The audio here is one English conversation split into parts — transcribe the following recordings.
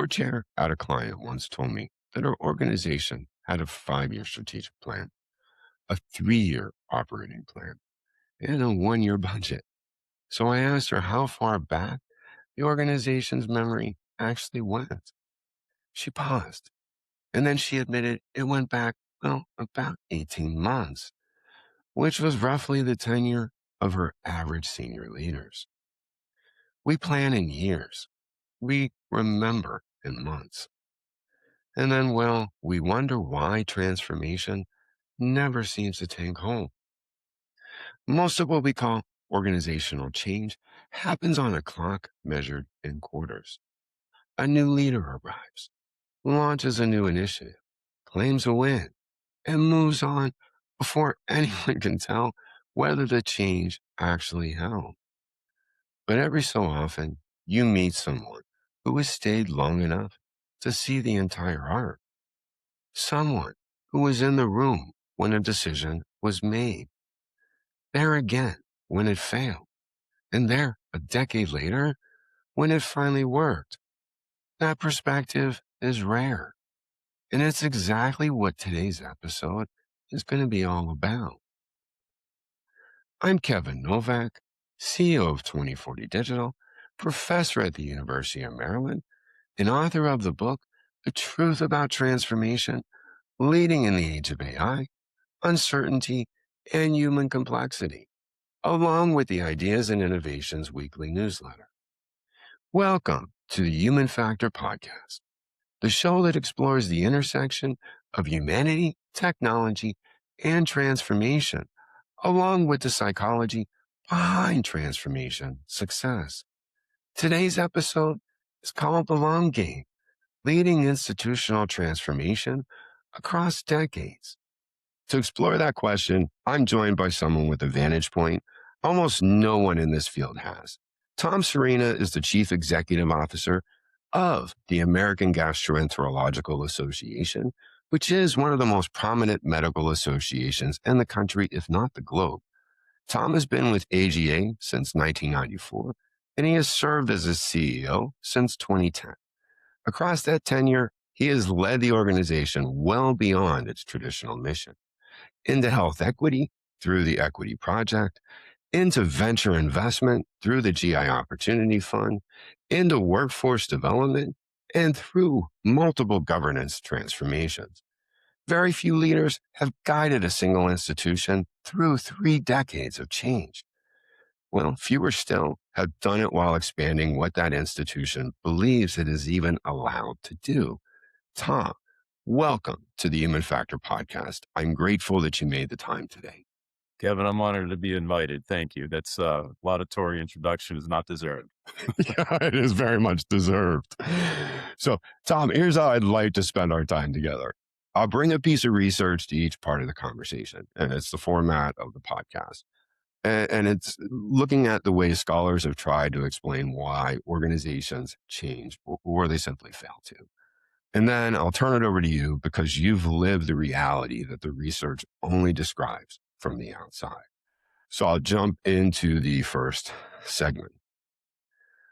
board chair at a client once told me that her organization had a 5-year strategic plan, a 3-year operating plan, and a 1-year budget. So I asked her how far back the organization's memory actually went. She paused, and then she admitted it went back, well, about 18 months, which was roughly the tenure of her average senior leaders. We plan in years. We remember in months. And then, well, we wonder why transformation never seems to take hold. Most of what we call organizational change happens on a clock measured in quarters. A new leader arrives, launches a new initiative, claims a win, and moves on before anyone can tell whether the change actually held. But every so often, you meet someone who has stayed long enough to see the entire arc. Someone who was in the room when a decision was made, there again when it failed, and there a decade later when it finally worked. That perspective is rare, and it's exactly what today's episode is going to be all about. I'm Kevin Novak, CEO of 2040 Digital, professor at the University of Maryland, and author of the book, The Truth About Transformation, Leading in the Age of AI, Uncertainty, and Human Complexity, along with the Ideas and Innovations weekly newsletter. Welcome to the Human Factor Podcast, the show that explores the intersection of humanity, technology, and transformation, along with the psychology behind transformation success. Today's episode is called The Long Game, Leading Institutional Transformation Across Decades. To explore that question, I'm joined by someone with a vantage point almost no one in this field has. Tom Serena is the Chief Executive Officer of the American Gastroenterological Association, which is one of the most prominent medical associations in the country, if not the globe. Tom has been with AGA since 1994, and he has served as its CEO since 2010. Across that tenure, he has led the organization well beyond its traditional mission, into health equity through the Equity Project, into venture investment through the GI Opportunity Fund, into workforce development, and through multiple governance transformations. Very few leaders have guided a single institution through 3 decades of change. Well, fewer still have done it while expanding what that institution believes it is even allowed to do. Tom, welcome to the Human Factor Podcast. I'm grateful that you made the time today. Kevin, I'm honored to be invited. Thank you. That's a laudatory introduction is not deserved. Yeah, it is very much deserved. So, Tom, here's how I'd like to spend our time together. I'll bring a piece of research to each part of the conversation, and it's the format of the podcast. And it's looking at the way scholars have tried to explain why organizations change or they simply fail to. And then I'll turn it over to you because you've lived the reality that the research only describes from the outside. So I'll jump into the first segment.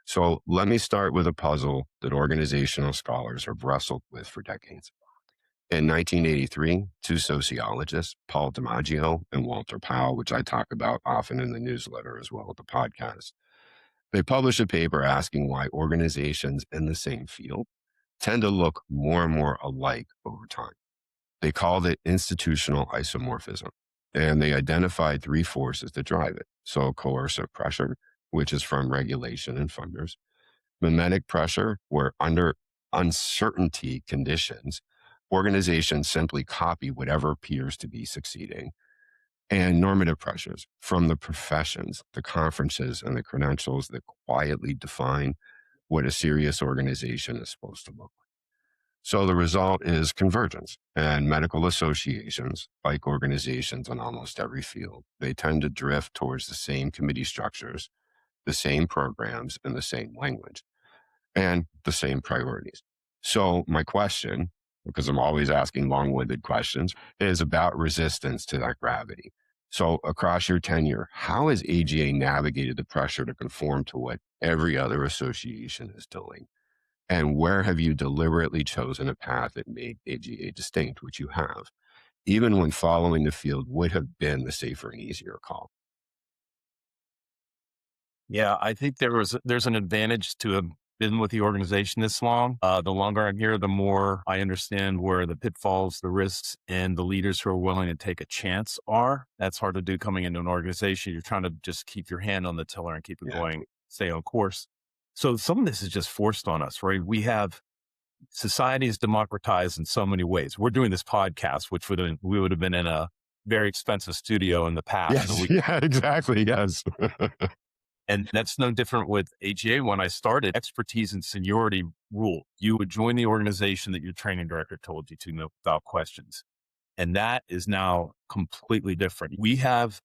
So let me start with a puzzle that organizational scholars have wrestled with for decades. In 1983, 2 sociologists, Paul DiMaggio and Walter Powell, which I talk about often in the newsletter as well as the podcast, they published a paper asking why organizations in the same field tend to look more and more alike over time. They called it institutional isomorphism, and they identified 3 forces that drive it. So coercive pressure, which is from regulation and funders, mimetic pressure, where under uncertainty conditions, organizations simply copy whatever appears to be succeeding, and normative pressures from the professions, the conferences, and the credentials that quietly define what a serious organization is supposed to look like. So the result is convergence, and medical associations, like organizations in almost every field, they tend to drift towards the same committee structures, the same programs, and the same language, and the same priorities. So my question, because I'm always asking long-winded questions, is about resistance to that gravity. So across your tenure, how has AGA navigated the pressure to conform to what every other association is doing? And where have you deliberately chosen a path that made AGA distinct, which you have, even when following the field would have been the safer and easier call? Yeah, I think there's an advantage to have been with the organization this long. The longer I'm here, the more I understand where the pitfalls, the risks, and the leaders who are willing to take a chance are. That's hard to do coming into an organization. You're trying to just keep your hand on the tiller and keep it Yeah. going, stay on course. So some of this is just forced on us, right? We have society is democratized in so many ways. We're doing this podcast, which we would have been in a very expensive studio in the past. Yes. Yeah, exactly. Yes. And that's no different with AGA. When I started, expertise and seniority rule. You would join the organization that your training director told you to, no, without questions. And that is now completely different. We have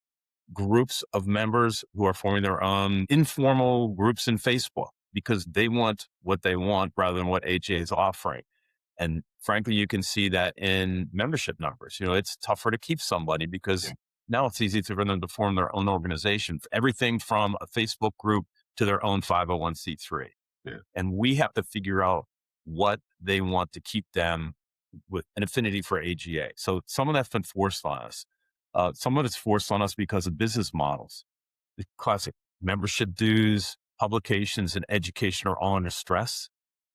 groups of members who are forming their own informal groups in Facebook because they want what they want rather than what AGA is offering. And frankly, you can see that in membership numbers. It's tougher to keep somebody Yeah. because now it's easy for them to form their own organization, everything from a Facebook group to their own 501(c)(3). Yeah. And we have to figure out what they want to keep them with an affinity for AGA. So some of that's been forced on us. Some of it's forced on us because of business models. The classic membership dues, publications, and education are all under stress.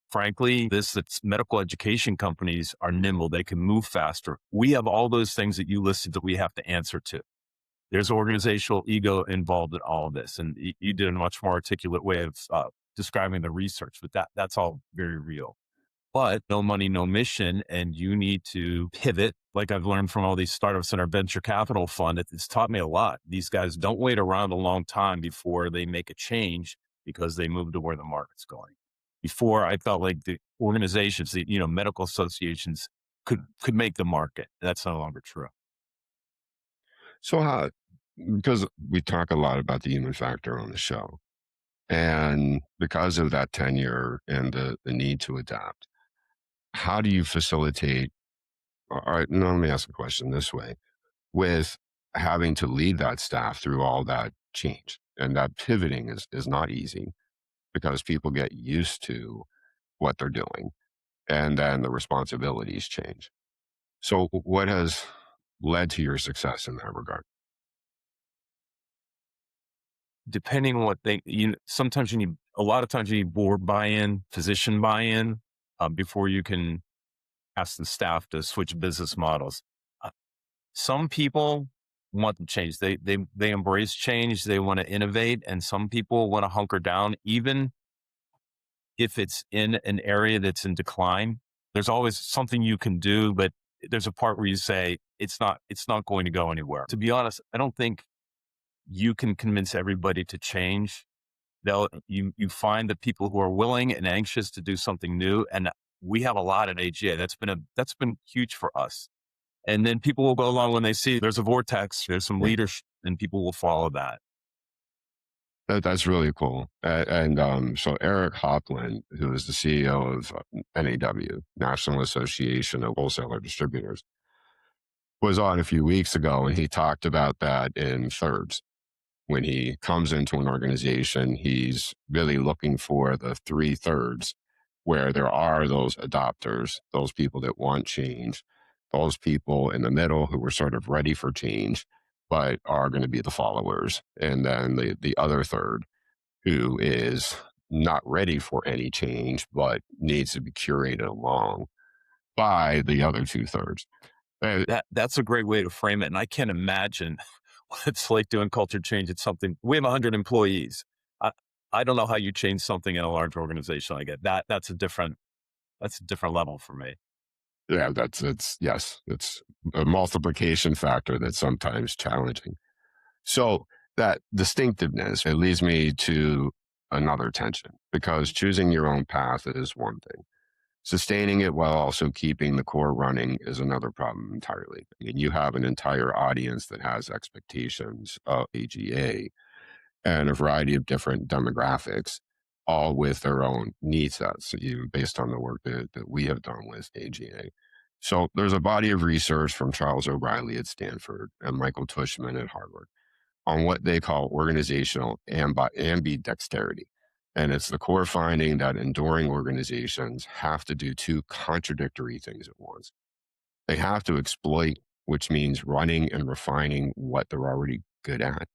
Frankly, it's medical education companies are nimble. They can move faster. We have all those things that you listed that we have to answer to. There's organizational ego involved in all of this. And you did a much more articulate way of describing the research, but that's all very real. But no money, no mission. And you need to pivot. Like I've learned from all these startups in our venture capital fund, it's taught me a lot. These guys don't wait around a long time before they make a change because they move to where the market's going. Before, I felt like the organizations, medical associations could make the market. That's no longer true. So how, because we talk a lot about the human factor on the show, and because of that tenure and the need to adapt, how do you facilitate? All right, no, let me ask a question this way: with having to lead that staff through all that change and that pivoting is not easy because people get used to what they're doing, and then the responsibilities change. So, what has led to your success in that regard? Depending on what sometimes a lot of times you need board buy-in, physician buy-in before you can ask the staff to switch business models. Uh, Some people want to change. They embrace change. They want to innovate, and some people want to hunker down, even if it's in an area that's in decline. There's always something you can do, but there's a part where you say it's not going to go anywhere. To be honest, I don't think you can convince everybody to change. You find the people who are willing and anxious to do something new, and we have a lot at AGA. That's been huge for us. And then people will go along when they see there's a vortex, there's some Yeah. leadership, and people will follow that. That's really cool. So Eric Hopland, who is the CEO of NAW, National Association of Wholesaler Distributors, was on a few weeks ago, and he talked about that in thirds. When he comes into an organization, he's really looking for the three thirds where there are those adopters, those people that want change, those people in the middle who are sort of ready for change, but are going to be the followers. And then the other third who is not ready for any change, but needs to be curated along by the other two thirds. That's a great way to frame it. And I can't imagine what it's like doing culture change. It's something we have 100 employees. I, I don't know how you change something in a large organization like that. That's a different level for me. Yeah, yes, it's a multiplication factor that's sometimes challenging. So that distinctiveness, it leads me to another tension because choosing your own path is one thing. Sustaining it while also keeping the core running is another problem entirely. I mean, you have an entire audience that has expectations of AGA and a variety of different demographics, all with their own needs sets, even based on the work that we have done with AGA. So there's a body of research from Charles O'Reilly at Stanford and Michael Tushman at Harvard on what they call organizational ambidexterity. And it's the core finding that enduring organizations have to do two contradictory things at once. They have to exploit, which means running and refining what they're already good at.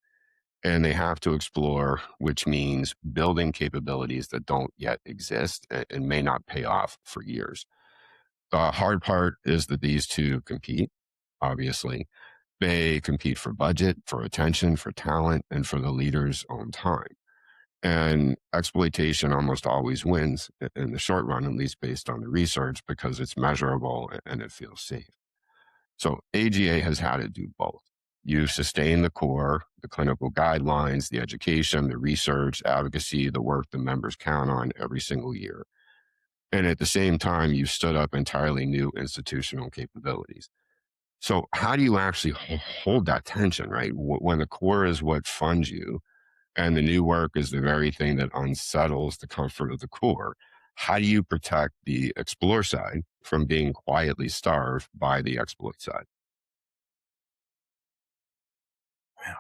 And they have to explore, which means building capabilities that don't yet exist and may not pay off for years. The hard part is that these two compete, obviously. They compete for budget, for attention, for talent, and for the leader's own time. And exploitation almost always wins in the short run, at least based on the research, because it's measurable and it feels safe. So AGA has had to do both. You sustain the core, the clinical guidelines, the education, the research, advocacy, the work the members count on every single year. And at the same time, you stood up entirely new institutional capabilities. So how do you actually hold that tension, right? When the core is what funds you and the new work is the very thing that unsettles the comfort of the core, how do you protect the explore side from being quietly starved by the exploit side? Wow,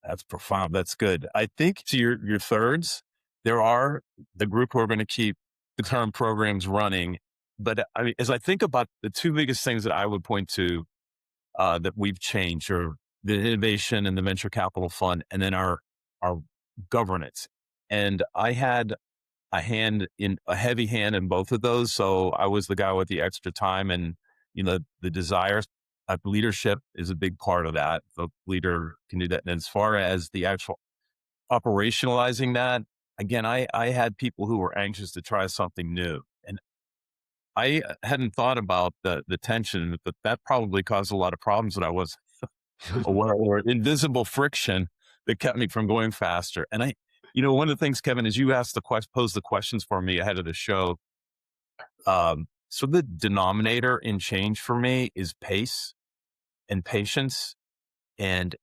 that's profound. That's good. I think to your thirds, there are the group who are going to keep the current programs running. But I mean, as I think about the two biggest things that I would point to that we've changed are the innovation and the venture capital fund, and then our governance. And I had a heavy hand in both of those. So I was the guy with the extra time and, the desire. Leadership is a big part of that. The leader can do that. And as far as the actual operationalizing that, again, I had people who were anxious to try something new. And I hadn't thought about the tension, but that probably caused a lot of problems that I was aware, or invisible friction that kept me from going faster. And one of the things, Kevin, is you asked posed the questions for me ahead of the show. So the denominator in change for me is pace and patience. And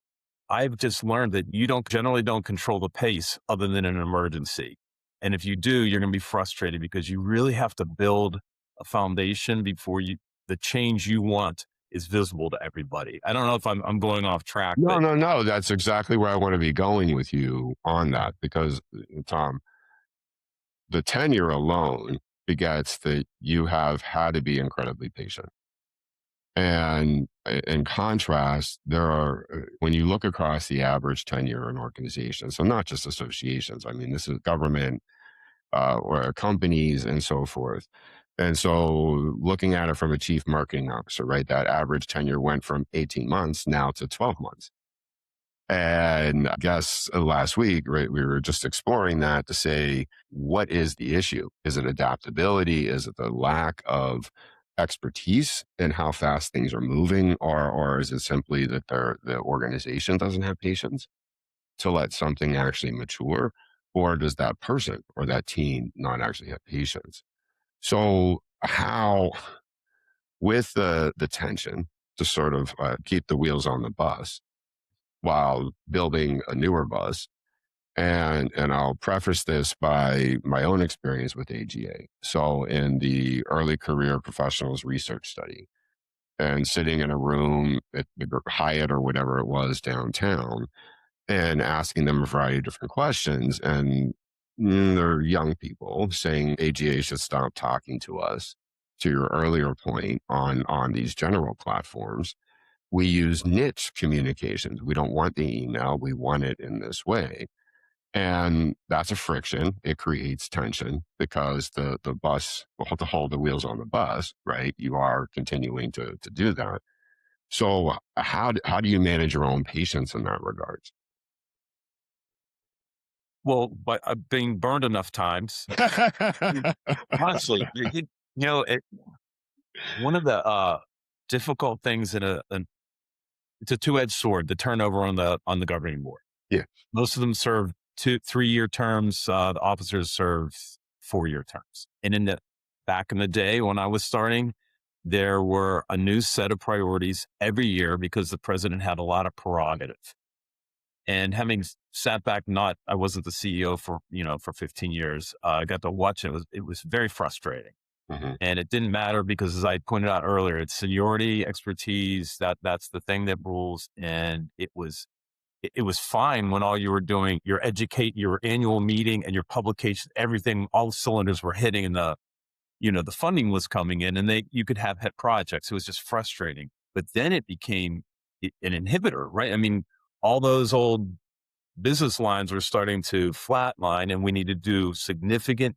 I've just learned that you generally don't control the pace other than in an emergency. And if you do, you're going to be frustrated because you really have to build a foundation before the change you want is visible to everybody. I don't know if I'm going off track, No, but no, no. That's exactly where I want to be going with you on that because, Tom, the tenure alone begets that you have had to be incredibly patient. And in contrast, when you look across the average tenure in organizations, so not just associations, I mean, this is government or companies and so forth. And so looking at it from a chief marketing officer, right, that average tenure went from 18 months now to 12 months. And I guess last week, right, we were just exploring that to say, what is the issue? Is it adaptability? Is it the lack of expertise in how fast things are moving? Or is it simply that the organization doesn't have patience to let something actually mature? Or does that person or that team not actually have patience? So how, with the tension to sort of keep the wheels on the bus, while building a newer bus. And I'll preface this by my own experience with AGA. So in the early career professionals research study and sitting in a room at the Hyatt or whatever it was downtown and asking them a variety of different questions. And they're young people saying AGA should stop talking to us, to your earlier point on these general platforms. We use niche communications. We don't want the email. We want it in this way. And that's a friction. It creates tension because the bus, to hold the wheels on the bus, right? You are continuing to do that. So how do you manage your own patience in that regards? well, but I've been burned enough times. Honestly, one of the difficult things it's a two-edged sword, the turnover on the governing board. Yeah. Most of them serve 2-3 year terms. The officers serve 4 year terms. And back in the day when I was starting, there were a new set of priorities every year because the president had a lot of prerogative. And having sat back, I wasn't the CEO for 15 years. I got to watch it. It was very frustrating. Hmm. And it didn't matter because, as I pointed out earlier, it's seniority, expertise, that's the thing that rules. And it was it was fine when all you were doing, your annual meeting and your publication, everything, all the cylinders were hitting and the funding was coming in and you could have pet projects. It was just frustrating. But then it became an inhibitor, right? I mean, all those old business lines were starting to flatline and we need to do significant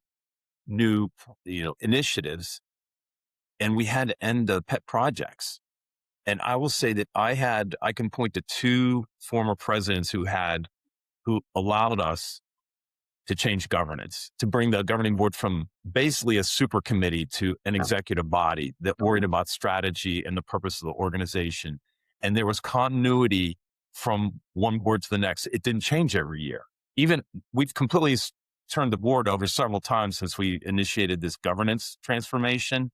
new, initiatives. And we had to end the pet projects. And I will say that I can point to two former presidents who allowed us to change governance, to bring the governing board from basically a super committee to an executive body that worried about strategy and the purpose of the organization. And there was continuity from one board to the next. It didn't change every year. Even we've completely turned the board over several times since we initiated this governance transformation,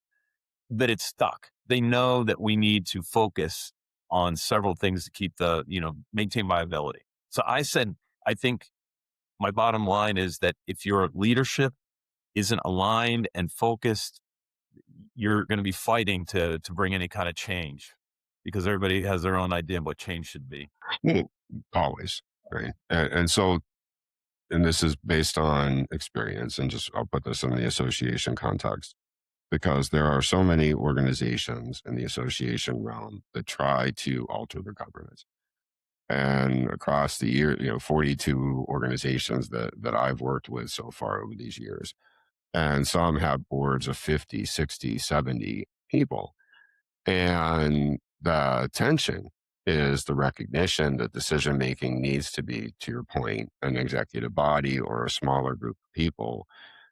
but it's stuck. They know that we need to focus on several things to keep maintain viability. So I think my bottom line is that if your leadership isn't aligned and focused, you're going to be fighting to bring any kind of change because everybody has their own idea of what change should be. Well, always, right? And this is based on experience, and just I'll put this in the association context because there are so many organizations in the association realm that try to alter the governance. And across the year, 42 organizations that I've worked with so far over these years. And some have boards of 50, 60, 70 people. And the tension is the recognition that decision making needs to be, to your point, an executive body or a smaller group of people,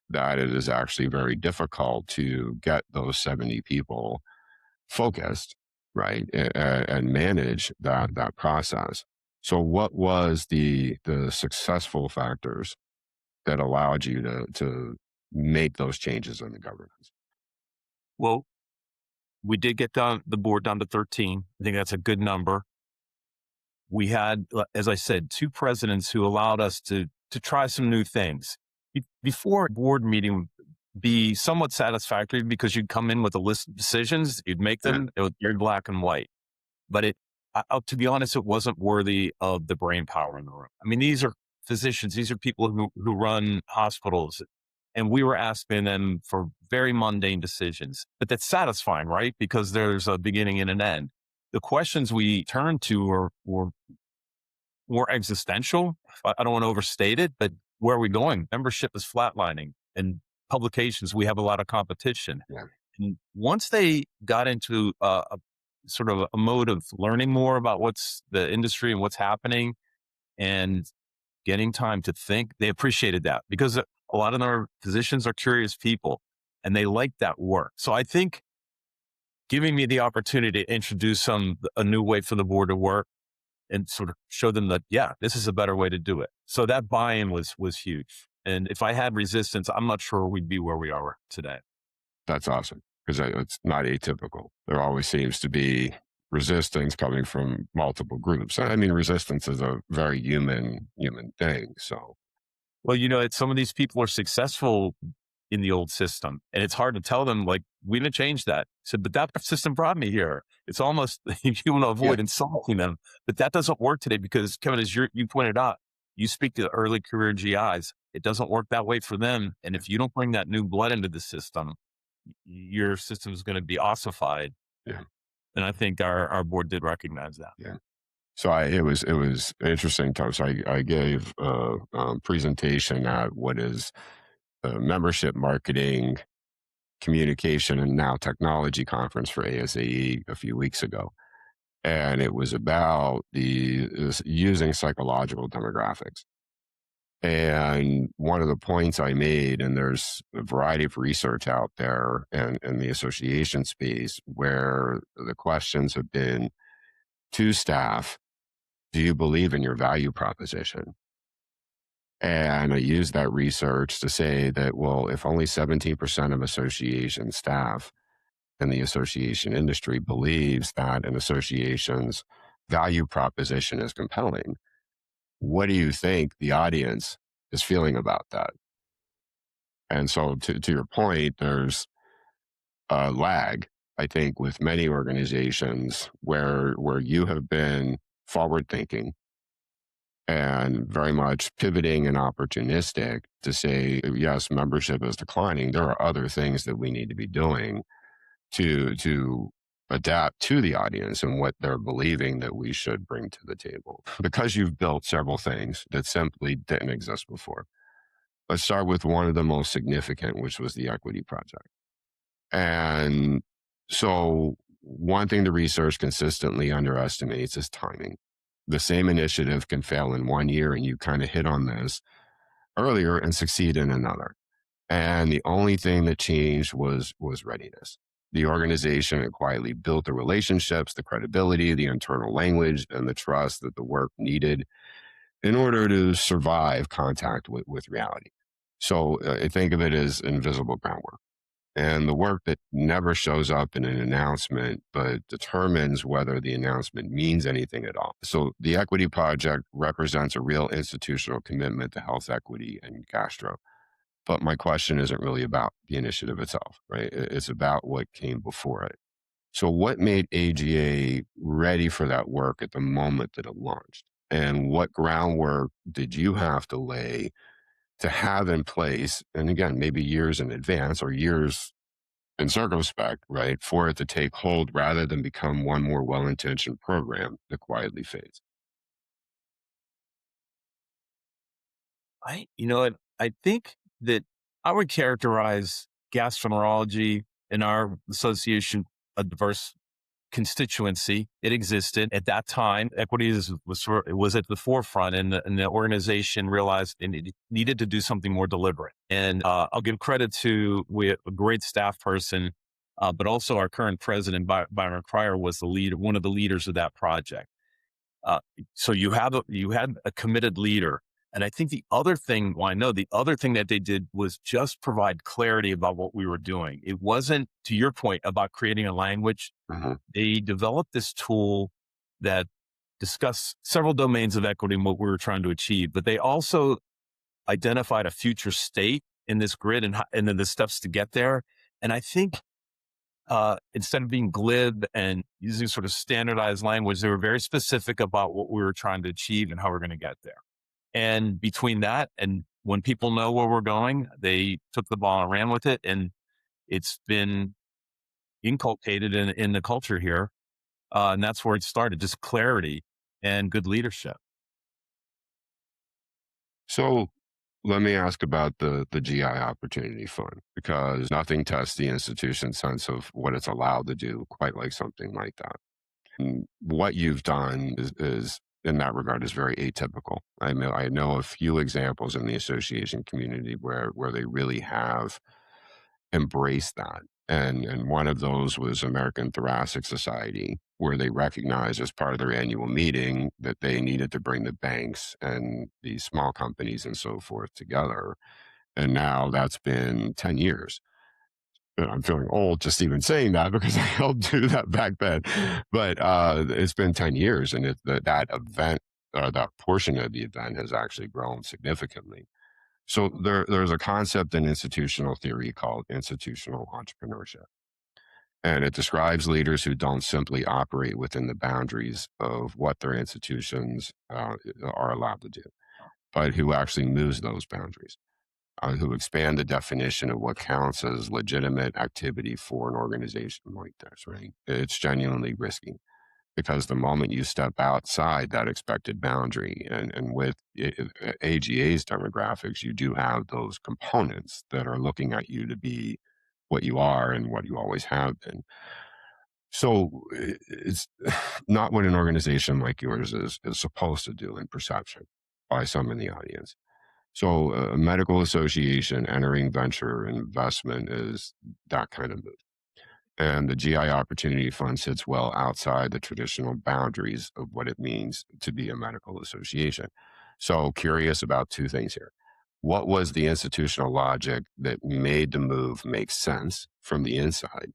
that it is actually very difficult to get those 70 people focused, right, and manage that process. So, what was the successful factors that allowed you to make those changes in the governance? Well, we did get the board down to 13. I think that's a good number. We had, as I said, two presidents who allowed us to try some new things. Before a board meeting be somewhat satisfactory because you'd come in with a list of decisions, you'd make Yeah, them, it was very black and white. But to be honest, it wasn't worthy of the brain power in the room. I mean, these are physicians, these are people who run hospitals, and we were asking them for very mundane decisions. But that's satisfying, right? Because there's a beginning and an end. The questions we turned to were more existential. I don't want to overstate it, but where are we going? Membership is flatlining, and publications, we have a lot of competition. yeah, And once they got into a sort of a mode of learning more about what's the industry and what's happening and getting time to think, they appreciated that because a lot of our physicians are curious people and they like that work. So I think giving me the opportunity to introduce a new way for the board to work and sort of show them that, yeah, this is a better way to do it. So that buy-in was huge. And if I had resistance, I'm not sure we'd be where we are today. that's awesome because it's not atypical. There always seems to be resistance coming from multiple groups. I mean, resistance is a very human thing. So, Well, some of these people are successful in the old system, and it's hard to tell them, like, we didn't change that. I said, but that system brought me here. It's almost, you want to yeah, avoid insulting them, but that doesn't work today because, Kevin, as you pointed out, you speak to early career GIs. It doesn't work that way for them. And if you don't bring that new blood into the system, your system is going to be ossified. yeah, And I think our board did recognize that. yeah. So it was interesting, Tom. So I gave a presentation at what is membership marketing, communication, and now technology conference for ASAE a few weeks ago. And it was about using psychological demographics. And one of the points I made, and there's a variety of research out there and in the association space where the questions have been to staff, do you believe in your value proposition? And I used that research to say that, well, if only 17% of association staff in the association industry believes that an association's value proposition is compelling, what do you think the audience is feeling about that? And so, to your point, there's a lag, I think, with many organizations where you have been forward thinking and very much pivoting and opportunistic to say, yes, membership is declining. There are other things that we need to be doing to adapt to the audience and what they're believing that we should bring to the table. Because you've built several things that simply didn't exist before. Let's start with one of the most significant, which was the equity project. And so, one thing the research consistently underestimates is timing. The same initiative can fail in one year, and you kind of hit on this earlier, and succeed in another. And the only thing that changed was readiness. The organization had quietly built the relationships, the credibility, the internal language, and the trust that the work needed in order to survive contact with reality. So I think of it as invisible groundwork, and the work that never shows up in an announcement, but determines whether the announcement means anything at all. So the Equity Project represents a real institutional commitment to health equity and gastro. But my question isn't really about the initiative itself, right? It's about what came before it. So, what made AGA ready for that work at the moment that it launched? And what groundwork did you have to lay to have in place? And again, maybe years in advance or years in circumspect, right? For it to take hold rather than become one more well intentioned program that quietly fades. I think that I would characterize gastroenterology in our association a diverse constituency. It existed at that time. Equity was at the forefront, and the organization realized it needed to do something more deliberate. And I'll give credit to we a great staff person, but also our current president, Byron Cryer, was the leader, one of the leaders of that project. Uh, so you had a committed leader. And I think the other thing, well, I know the other thing that they did was just provide clarity about what we were doing. It wasn't, to your point, about creating a language. Mhm. They developed this tool that discussed several domains of equity and what we were trying to achieve, but they also identified a future state in this grid, and then the steps to get there. And I think instead of being glib and using sort of standardized language, they were very specific about what we were trying to achieve and how we're going to get there. And between that and when people know where we're going, they took the ball and ran with it. And it's been inculcated in the culture here. And that's where it started, just clarity and good leadership. So, let me ask about the GI Opportunity Fund, because nothing tests the institution's sense of what it's allowed to do quite like something like that. And what you've done is in that regard is very atypical. I know a few examples in the association community where they really have embraced that. And one of those was American Thoracic Society, where they recognized as part of their annual meeting that they needed to bring the banks and the small companies and so forth together. And now that's been 10 years. And I'm feeling old just even saying that because I helped do that back then. But it's been 10 years, and that event, that portion of the event has actually grown significantly. So there's a concept in institutional theory called institutional entrepreneurship. And it describes leaders who don't simply operate within the boundaries of what their institutions are allowed to do, but who actually moves those boundaries, who expand the definition of what counts as legitimate activity for an organization like this, right? It's genuinely risky because the moment you step outside that expected boundary, and with AGA's demographics, you do have those components that are looking at you to be what you are and what you always have been. So it's not what an organization like yours is supposed to do in perception by some in the audience. So a medical association entering venture investment is that kind of move. And the GI Opportunity Fund sits well outside the traditional boundaries of what it means to be a medical association. So, curious about two things here. What was the institutional logic that made the move make sense from the inside?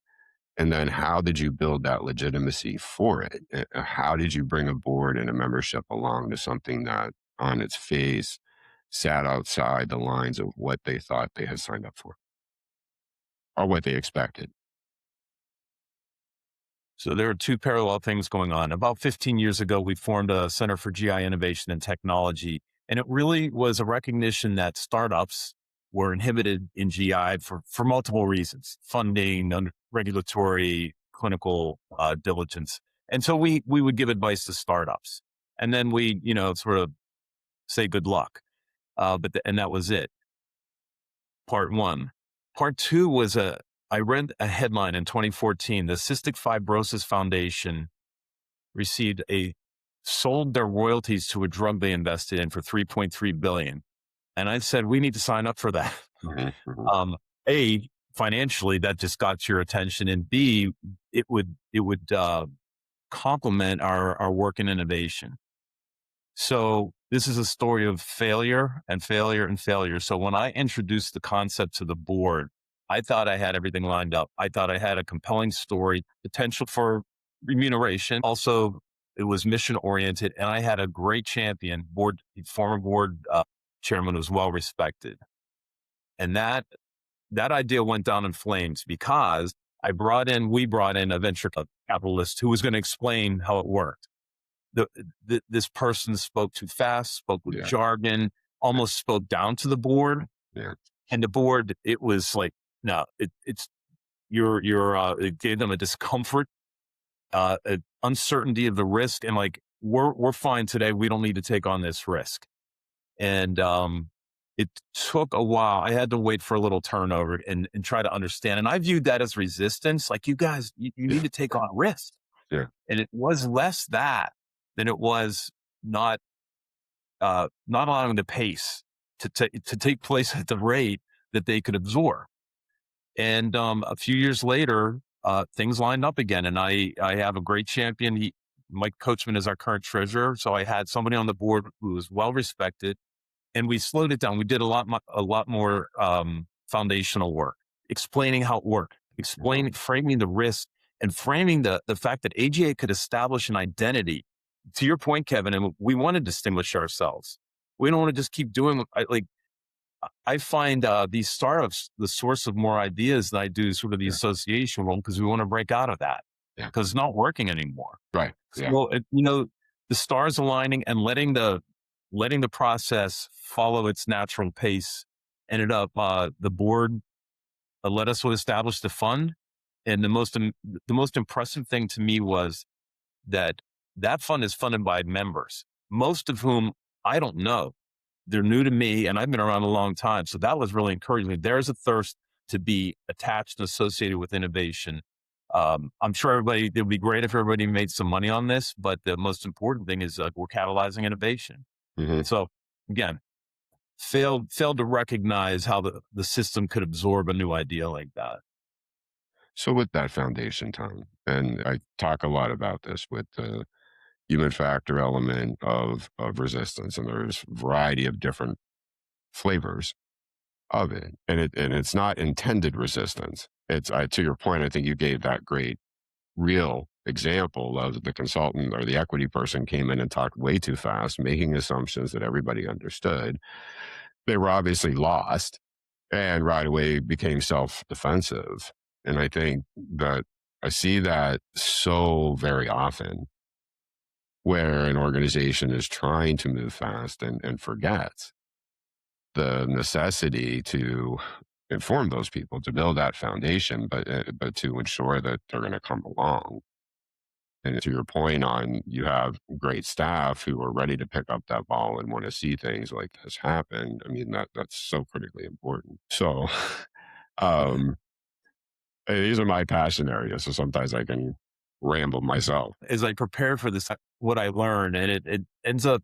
And then, how did you build that legitimacy for it? How did you bring a board and a membership along to something that, on its face, sat outside the lines of what they thought they had signed up for or what they expected? So there are two parallel things going on. About 15 years ago, we formed a Center for GI Innovation and Technology, and it really was a recognition that startups were inhibited in GI for multiple reasons: funding, regulatory, clinical diligence. And so we would give advice to startups, and then we sort of say good luck. And that was it. Part one. Part two was I read a headline in 2014. The Cystic Fibrosis Foundation received sold their royalties to a drug they invested in for 3.3 billion. And I said, we need to sign up for that. Mhm, mhm. A, financially, that just got your attention. And B, it would complement our work in innovation. So this is a story of failure and failure and failure. So when I introduced the concept to the board, I thought I had everything lined up. I thought I had a compelling story, potential for remuneration. Also, it was mission oriented, and I had a great champion, former board chairman, who was well respected. And that idea went down in flames because we brought in a venture capitalist who was going to explain how it worked. This person spoke too fast, spoke with Yeah, jargon, almost spoke down to the board. yeah, And the board, it was like, no, it gave them a discomfort, an uncertainty of the risk. And like, we're fine today. We don't need to take on this risk. And, it took a while. I had to wait for a little turnover and try to understand. And I viewed that as resistance. Like, you guys, you need yeah, to take on risk. yeah, And it was less that than it was not not allowing the pace to take place at the rate that they could absorb. And a few years later, things lined up again, and I have a great champion. Mike Coachman is our current treasurer, so I had somebody on the board who was well respected, and we slowed it down. We did a lot more foundational work, explaining how it worked, mhm, framing the risk, and framing the fact that AGA could establish an identity. To your point, Kevin, and we want to distinguish ourselves. We don't want to just keep doing I find these startups the source of more ideas than I do sort of the yeah, association world, because we want to break out of that yeah, because it's not working anymore. right, yeah, So the stars aligning and letting the process follow its natural pace ended up the board let us establish the fund, and the most impressive thing to me was that that fund is funded by members, most of whom I don't know. They're new to me, and I've been around a long time. So that was really encouraging. There's a thirst to be attached and associated with innovation. I'm sure it would be great if everybody made some money on this, but the most important thing is we're catalyzing innovation. mhm. So again, failed to recognize how the system could absorb a new idea like that. So with that foundation, Tom, and I talk a lot about this with the human factor element of resistance, and there's a variety of different flavors of it, and it's not intended resistance. It's to your point. I think you gave that great real example of the consultant or the equity person came in and talked way too fast, making assumptions that everybody understood. They were obviously lost and right away became self defensive. And I think that I see that so very often where an organization is trying to move fast and forgets the necessity to inform those people to build that foundation, but to ensure that they're going to come along. And to your point on you have great staff who are ready to pick up that ball and want to see things like this happen. I mean, that's so critically important. So, um, these are my passion areas. So sometimes I can ramble myself. As I prepare for this, what I learned, and it ends up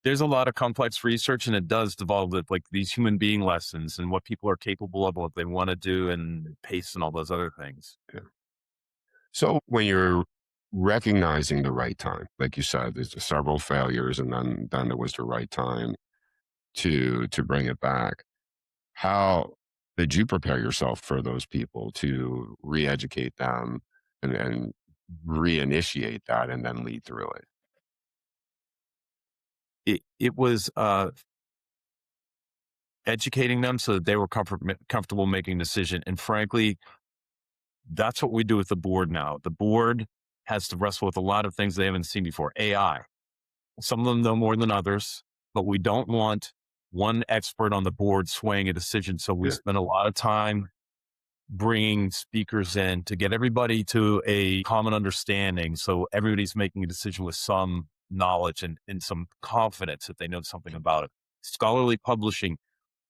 there's a lot of complex research, and it does devolve with like these human being lessons and what people are capable of, what they want to do, and pace and all those other things. Yeah. So when you're recognizing the right time, like you said, there's several failures, and then it was the right time to bring it back. How did you prepare yourself for those people to re-educate them and reinitiate that and then lead through it? It was educating them so that they were comfortable making a decision. And frankly, that's what we do with the board now. The board has to wrestle with a lot of things they haven't seen before. AI. Some of them know more than others, but we don't want one expert on the board swaying a decision. So we Yeah. spend a lot of time bringing speakers in to get everybody to a common understanding. So everybody's making a decision with some knowledge and some confidence that they know something about it. Scholarly publishing,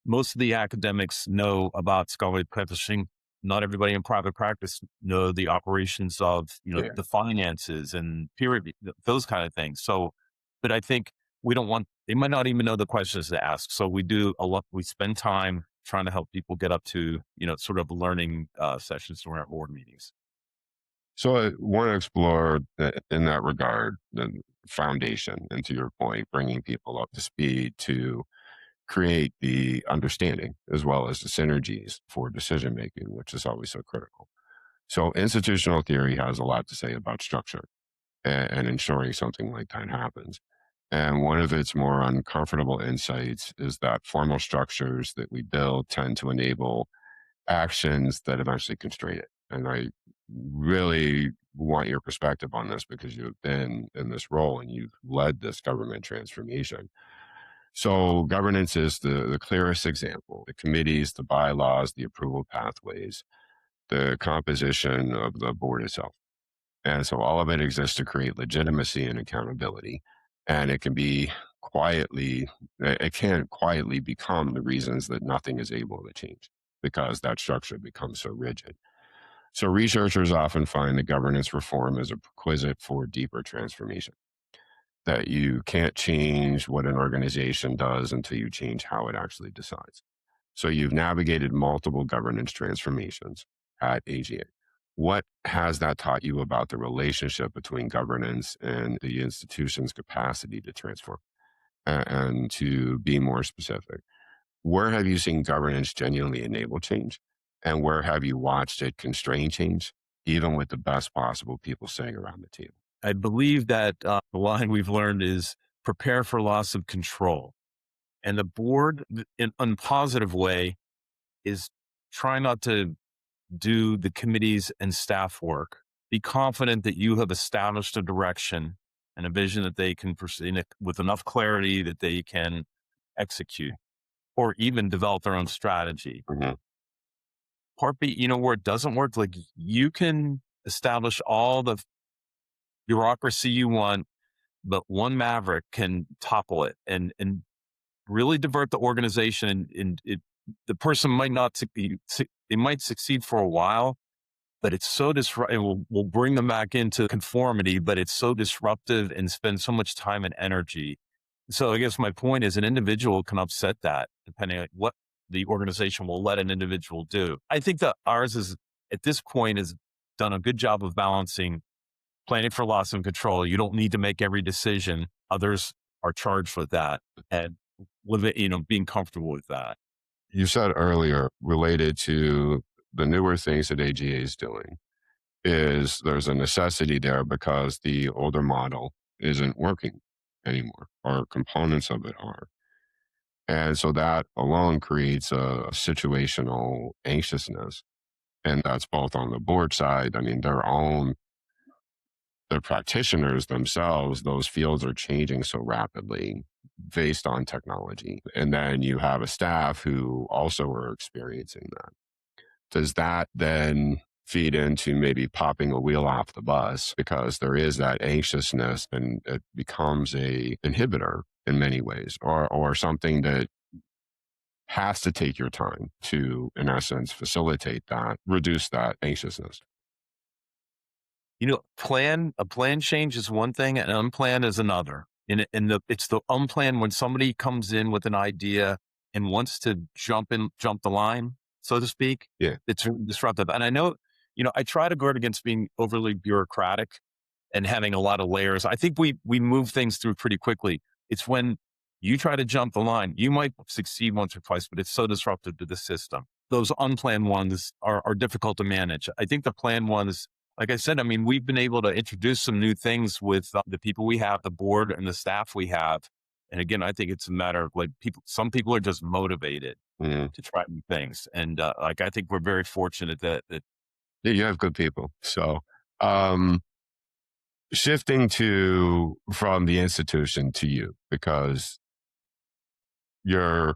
most of the academics know about scholarly publishing. Not everybody in private practice know the operations of, Yeah. the finances and peer review, those kind of things. So, but I think we don't want, they might not even know the questions to ask. So we do a lot, we spend time trying to help people get up to, sort of learning sessions during our board meetings. So I want to explore in that regard the foundation, and to your point, bringing people up to speed to create the understanding as well as the synergies for decision making, which is always so critical. So institutional theory has a lot to say about structure and ensuring something like that happens. And one of its more uncomfortable insights is that formal structures that we build tend to enable actions that eventually constrain it. And I really want your perspective on this because you've been in this role and you've led this government transformation. So governance is the clearest example. The committees, the bylaws, the approval pathways, the composition of the board itself. And so all of it exists to create legitimacy and accountability. And it can be quietly, it can quietly become the reasons that nothing is able to change because that structure becomes so rigid. So researchers often find that governance reform is a prerequisite for deeper transformation, that you can't change what an organization does until you change how it actually decides. So you've navigated multiple governance transformations at AGA. What has that taught you about the relationship between governance and the institution's capacity to transform? And to be more specific, where have you seen governance genuinely enable change? And where have you watched it constrain change, even with the best possible people sitting around the table? I believe that the line we've learned is prepare for loss of control. And the board, in a positive way, is try not to do the committees and staff work. Be confident that you have established a direction and a vision that they can pursue with enough clarity that they can execute or even develop their own strategy. Mhm. Part B, where it doesn't work, like you can establish all the bureaucracy you want, but one maverick can topple it and really divert the organization. The person might not succeed. They might succeed for a while, but it's so disruptive. We'll bring them back into conformity, but it's so disruptive and spend so much time and energy. So I guess my point is an individual can upset that depending on what the organization will let an individual do. I think that ours is at this point has done a good job of balancing planning for loss of control. You don't need to make every decision. Others are charged with that and being comfortable with that. You said earlier, related to the newer things that AGA is doing, is there's a necessity there because the older model isn't working anymore, or components of it are. And so that alone creates a situational anxiousness. And that's both on the board side. I mean, the practitioners themselves, those fields are changing so rapidly based on technology. And then you have a staff who also are experiencing that. Does that then feed into maybe popping a wheel off the bus because there is that anxiousness and it becomes a inhibitor in many ways, or something that has to take your time to, in essence, facilitate that, reduce that anxiousness? A plan change is one thing, and unplanned is another. It's the unplanned when somebody comes in with an idea and wants to jump the line, so to speak. Yeah. It's disruptive. And I know, I try to guard against being overly bureaucratic and having a lot of layers. I think we move things through pretty quickly. It's when you try to jump the line, you might succeed once or twice, but it's so disruptive to the system. Those unplanned ones are difficult to manage. I think the planned ones, like I said, I mean, we've been able to introduce some new things with the people we have, the board and the staff we have. And again, I think it's a matter of some people are just motivated Mhm. to try new things. And I think we're very fortunate that Yeah, you have good people. So, um, shifting to from the institution to you, because you're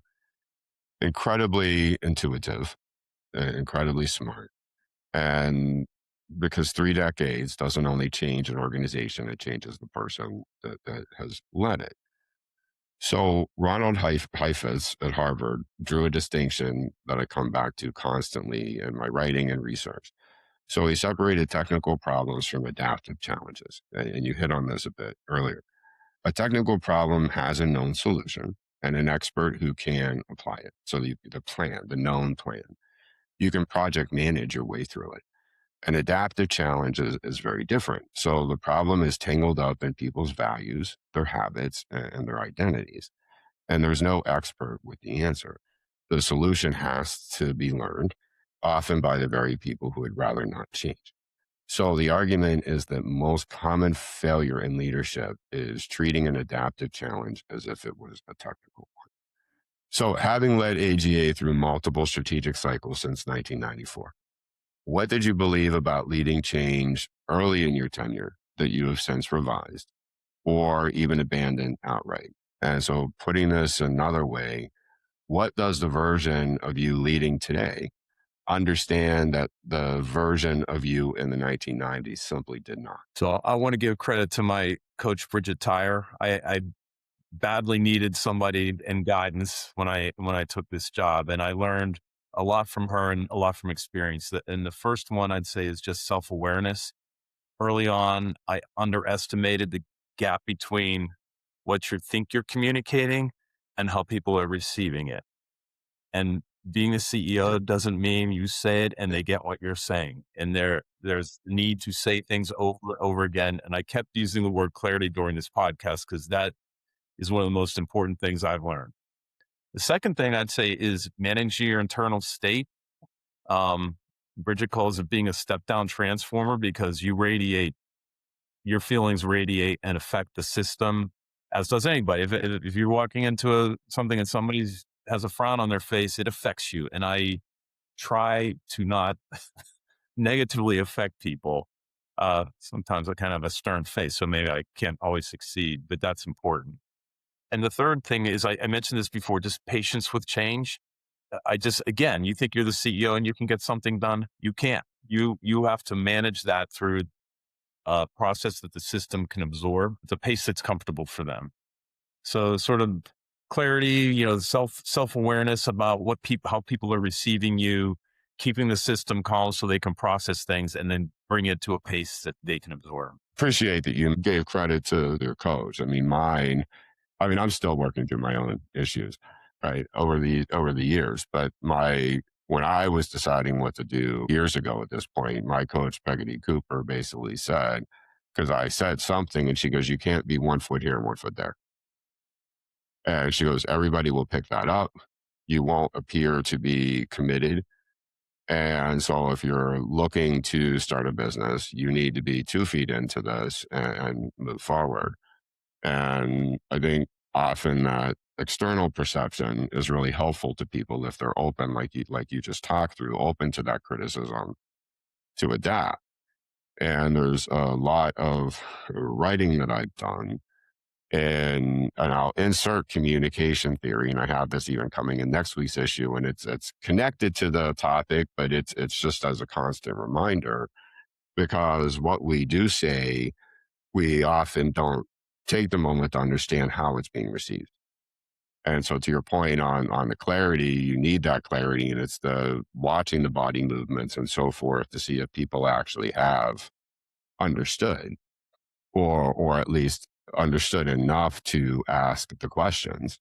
incredibly intuitive, incredibly smart. And because 3 decades doesn't only change an organization, it changes the person that has led it. So Ronald Heifetz at Harvard drew a distinction that I come back to constantly in my writing and research. So he separated technical problems from adaptive challenges. And you hit on this a bit earlier. A technical problem has a known solution and an expert who can apply it. So the plan, the known plan, you can project manage your way through it. An adaptive challenge is very different. So the problem is tangled up in people's values, their habits, and their identities. And there's no expert with the answer. The solution has to be learned, often by the very people who would rather not change. So the argument is that most common failure in leadership is treating an adaptive challenge as if it was a technical one. So having led AGA through multiple strategic cycles since 1994, what did you believe about leading change early in your tenure that you have since revised or even abandoned outright? And so putting this another way, what does the version of you leading today understand that the version of you in the 1990s simply did not? So I want to give credit to my coach, Bridget Tyre. I badly needed somebody and guidance when I took this job, and I learned a lot from her and a lot from experience. And the first one I'd say is just self-awareness. Early on, I underestimated the gap between what you think you're communicating and how people are receiving it. And being the CEO doesn't mean you say it and they get what you're saying. And there's the need to say things over and over again. And I kept using the word clarity during this podcast because that is one of the most important things I've learned. The second thing I'd say is managing your internal state. Um, Bridget calls it being a step down transformer because your feelings radiate and affect the system, as does anybody. If you're walking into something and somebody has a frown on their face, it affects you. And I try to not negatively affect people. Sometimes I kind of have a stern face, so maybe I can't always succeed, but that's important. And the third thing is, I mentioned this before, just patience with change. Again, you think you're the CEO and you can get something done. You can't. You have to manage that through a process that the system can absorb, the pace that's comfortable for them. So sort of clarity, self-awareness about how people are receiving you, keeping the system calm so they can process things and then bring it to a pace that they can absorb. Appreciate that you gave credit to their coach. I'm still working through my own issues, right, over the years. But when I was deciding what to do years ago at this point, my coach Peggy Cooper basically said, because I said something, and she goes, "You can't be 1 foot here and 1 foot there." And she goes, "Everybody will pick that up. You won't appear to be committed. And so if you're looking to start a business, you need to be 2 feet into this and move forward." And I think often that external perception is really helpful to people if they're open, like you just talked through, open to that criticism to adapt. And there's a lot of writing that I've done, and I'll insert communication theory, and I have this even coming in next week's issue, and it's connected to the topic, but it's just as a constant reminder, because what we do say, we often don't take the moment to understand how it's being received. And so to your point on the clarity, you need that clarity, and it's the watching the body movements and so forth to see if people actually have understood, or at least understood enough to ask the questions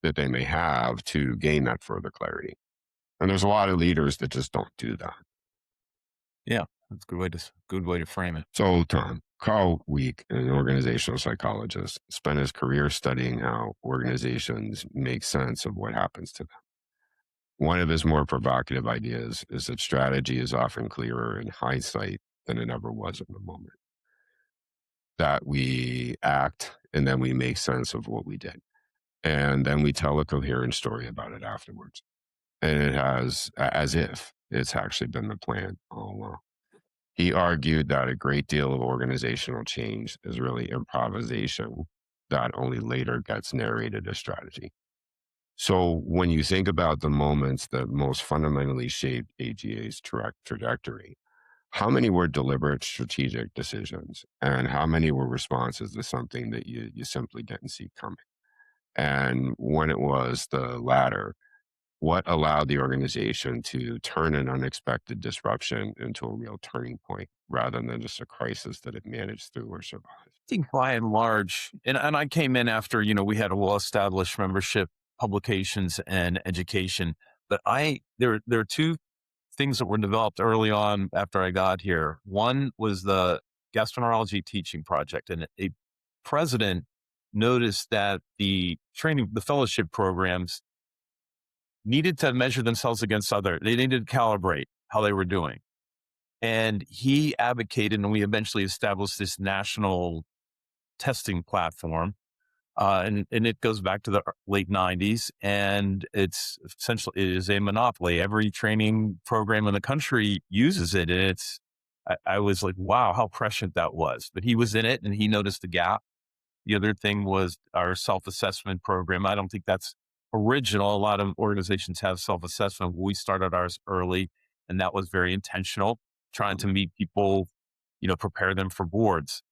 that they may have to gain that further clarity. And there's a lot of leaders that just don't do that. Yeah, that's a good way to frame it. So, Tom, Carl Week, an organizational psychologist, spent his career studying how organizations make sense of what happens to them. One of his more provocative ideas is that strategy is often clearer in hindsight than it ever was in the moment. That we act and then we make sense of what we did. And then we tell a coherent story about it afterwards. And it has, as if it's actually been the plan all along. He argued that a great deal of organizational change is really improvisation that only later gets narrated as strategy. So when you think about the moments that most fundamentally shaped AGA's trajectory, how many were deliberate strategic decisions and how many were responses to something that you simply didn't see coming? And when it was the latter, what allowed the organization to turn an unexpected disruption into a real turning point rather than just a crisis that it managed through or survived? Think by and large, and I came in after, we had a well-established membership, publications and education. But there are two things that were developed early on after I got here. One was the gastroenterology teaching project, and a president noticed that the fellowship programs needed to measure themselves against other. They needed to calibrate how they were doing. And he advocated, and we eventually established this national testing platform. And it goes back to the late 90s, and it is a monopoly. Every training program in the country uses it. And I was like, wow, how prescient that was. But he was in it and he noticed the gap. The other thing was our self-assessment program. I don't think that's original. A lot of organizations have self-assessment. We started ours early, and that was very intentional, trying to meet people, prepare them for boards.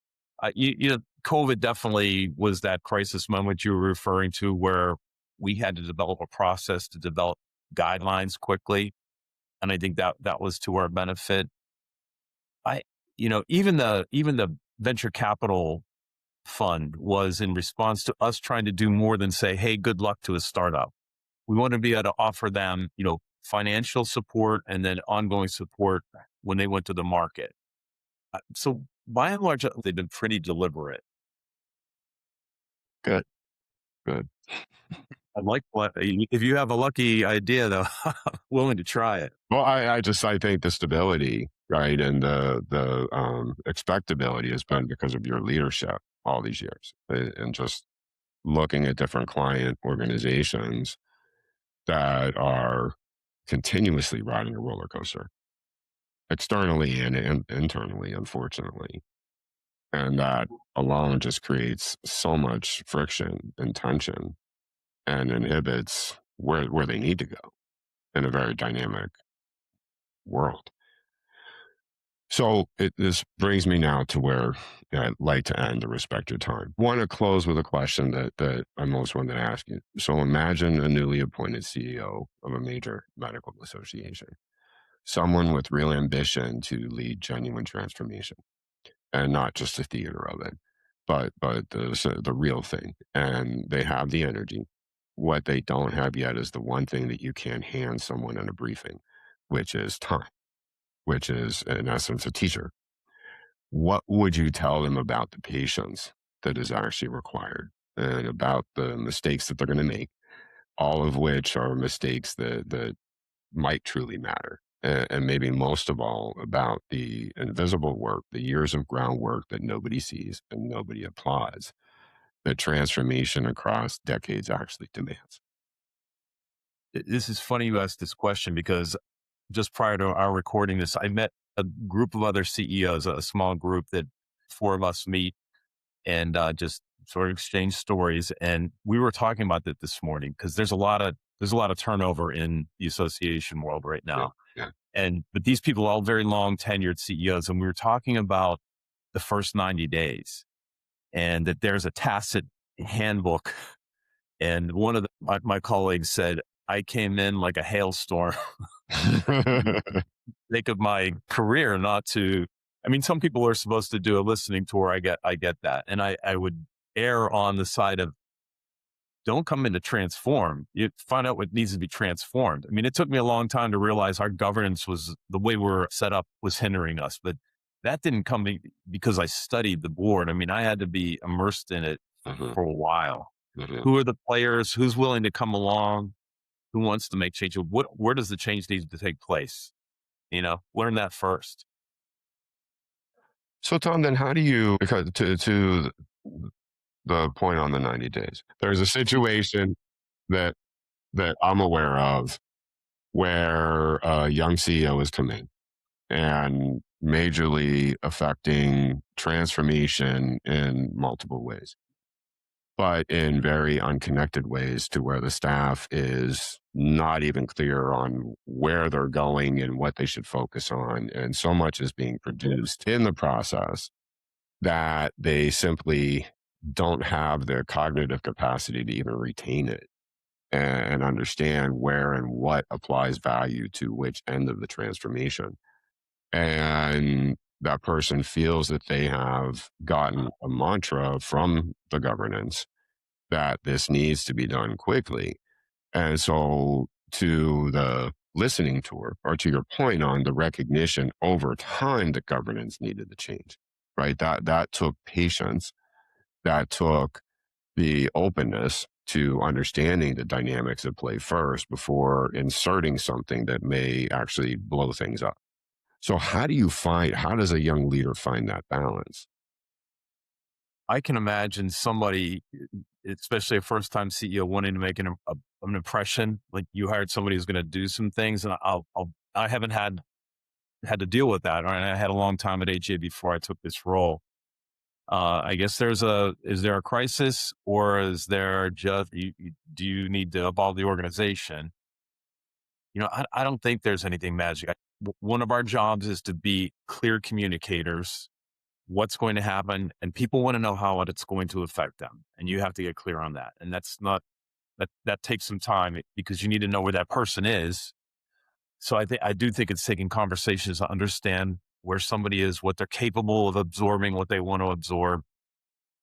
COVID definitely was that crisis moment you were referring to, where we had to develop a process to develop guidelines quickly. And I think that was to our benefit. Even the venture capital fund was in response to us trying to do more than say, hey, good luck to a startup. We want to be able to offer them, financial support and then ongoing support when they went to the market. So by and large, they've been pretty deliberate. Good, good. If you have a lucky idea, though, I'm willing to try it. Well, I think the stability, right, and the expectability has been because of your leadership all these years, and just looking at different client organizations that are continuously riding a roller coaster, externally and internally, unfortunately, and that alone just creates so much friction and tension and inhibits where they need to go in a very dynamic world. So this brings me now to where I'd like to end to respect your time. Want to close with a question that I most wanted to ask you. So imagine a newly appointed CEO of a major medical association, someone with real ambition to lead genuine transformation, and not just the theater of it, but the real thing. And they have the energy. What they don't have yet is the one thing that you can hand someone in a briefing, which is time, which is in essence a teacher. What would you tell them about the patience that is actually required and about the mistakes that they're going to make, all of which are mistakes that might truly matter? And maybe most of all, about the invisible work, the years of groundwork that nobody sees and nobody applauds, that transformation across decades actually demands. This is funny you asked this question, because just prior to our recording this, I met a group of other CEOs, a small group that four of us meet and just sort of exchange stories. And we were talking about that this morning, because there's a lot of turnover in the association world right Yeah, now. yeah. But these people are all very long tenured CEOs, and we were talking about the first 90 days, and that there's a tacit handbook. And one of my colleagues said, I came in like a hailstorm. Think of my career, not to, I mean, some people are supposed to do a listening tour. I get that. And I would err on the side of, don't come in to transform. You find out what needs to be transformed. I mean, it took me a long time to realize our governance was, the way we're set up was hindering us, but that didn't come because I studied the board. I mean, I had to be immersed in it Mhm, for a while. mhm. Who are the players? Who's willing to come along? Who wants to make change? Where does the change need to take place? Learn that first. So Tom, then how do you, because to the point on the 90 days, there's a situation that I'm aware of where a young CEO has come in and majorly affecting transformation in multiple ways, but in very unconnected ways to where the staff is not even clear on where they're going and what they should focus on. And so much is being produced in the process that they simply don't have the cognitive capacity to even retain it and understand where and what applies value to which end of the transformation. And that person feels that they have gotten a mantra from the governance that this needs to be done quickly. And so, to the listening tour, or to your point on the recognition over time that governance needed to change, right? That took patience, that took the openness to understanding the dynamics at play first before inserting something that may actually blow things up. So, how does a young leader find that balance? I can imagine somebody, especially a first time CEO, wanting to make an impression. Like you hired somebody who's going to do some things, and I haven't had to deal with that. Right? I had a long time at AGA before I took this role. I guess is there a crisis, or is there just do you need to evolve the organization? I don't think there's anything magic. One of our jobs is to be clear communicators, what's going to happen, and people want to know how it's going to affect them, and you have to get clear on that. And that's not that takes some time because you need to know where that person is. So I do think it's taking conversations to understand where somebody is, what they're capable of absorbing, what they want to absorb.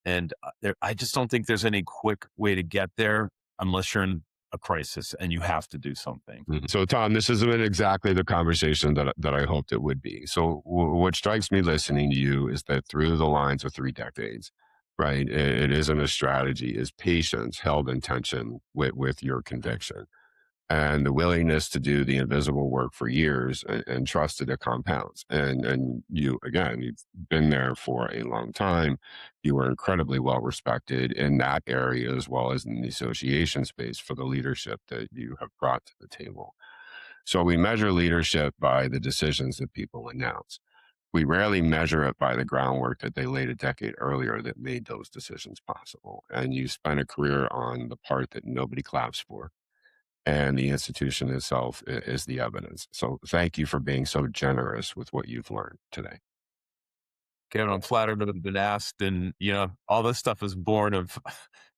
And I just don't think there's any quick way to get there unless you're in a crisis and you have to do something. Mhm. So, Tom, this has been exactly the conversation that I hoped it would be. So, what strikes me listening to you is that through the lines of 3 decades, right, it isn't a strategy, is patience held in tension with your conviction and the willingness to do the invisible work for years and trust that it compounds. And you, again, you've been there for a long time. You were incredibly well respected in that area as well as in the association space for the leadership that you have brought to the table. So we measure leadership by the decisions that people announce. We rarely measure it by the groundwork that they laid a decade earlier that made those decisions possible. And you spent a career on the part that nobody claps for, and the institution itself is the evidence. So thank you for being so generous with what you've learned today. Kevin, I'm flattered to have been asked, and all this stuff is born of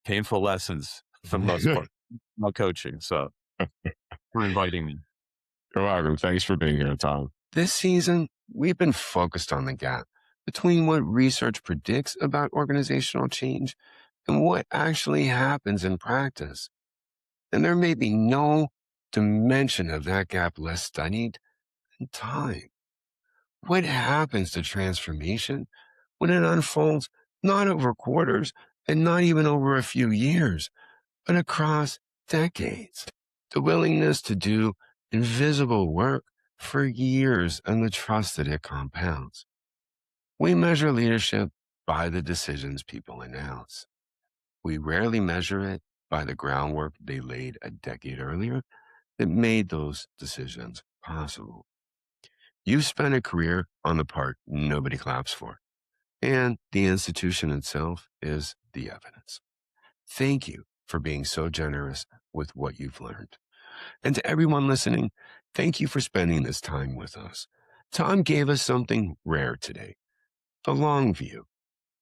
painful lessons for the most part. My coaching, so for inviting me. You're welcome. Thanks for being here, Tom. This season, we've been focused on the gap between what research predicts about organizational change and what actually happens in practice. And there may be no dimension of that gap less studied than time. What happens to transformation when it unfolds not over quarters and not even over a few years, but across decades? The willingness to do invisible work for years and the trust that it compounds. We measure leadership by the decisions people announce. We rarely measure it by the groundwork they laid a decade earlier that made those decisions possible. You've spent a career on the part nobody claps for, and the institution itself is the evidence. Thank you for being so generous with what you've learned. And to everyone listening, thank you for spending this time with us. Tom gave us something rare today, the long view,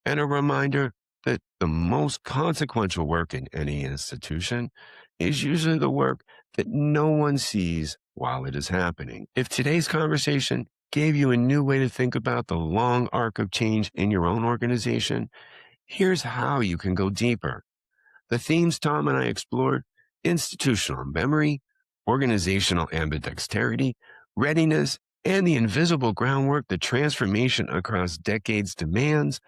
and a reminder that the most consequential work in any institution is usually the work that no one sees while it is happening. If today's conversation gave you a new way to think about the long arc of change in your own organization, here's how you can go deeper. The themes Tom and I explored: institutional memory, organizational ambidexterity, readiness, and the invisible groundwork that transformation across decades demands,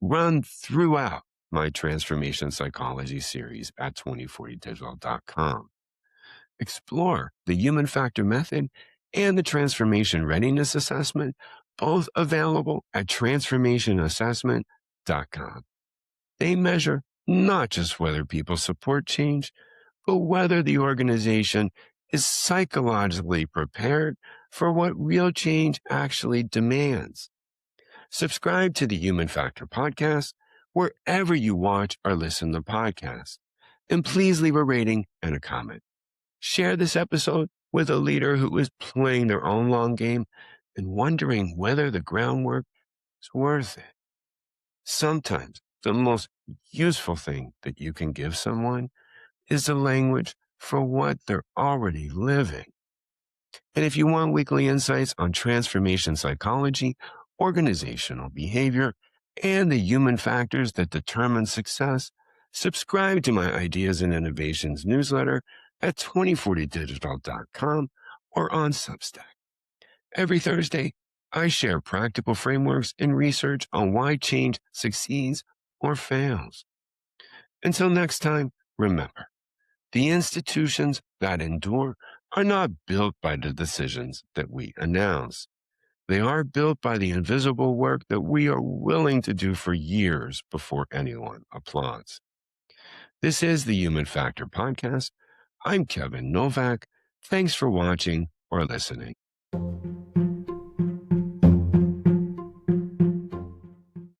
run throughout my Transformation Psychology series at 2040digital.com. Explore the Human Factor Method and the Transformation Readiness Assessment, both available at transformationassessment.com. They measure not just whether people support change, but whether the organization is psychologically prepared for what real change actually demands. Subscribe to the Human Factor podcast wherever you watch or listen to podcasts. And please leave a rating and a comment. Share this episode with a leader who is playing their own long game and wondering whether the groundwork is worth it. Sometimes the most useful thing that you can give someone is the language for what they're already living. And if you want weekly insights on transformation psychology, organizational behavior, and the human factors that determine success, subscribe to my Ideas and Innovations newsletter at 2040digital.com or on Substack. Every Thursday, I share practical frameworks and research on why change succeeds or fails. Until next time, remember, the institutions that endure are not built by the decisions that we announce. They are built by the invisible work that we are willing to do for years before anyone applauds. This is the Human Factor Podcast. I'm Kevin Novak. Thanks for watching or listening.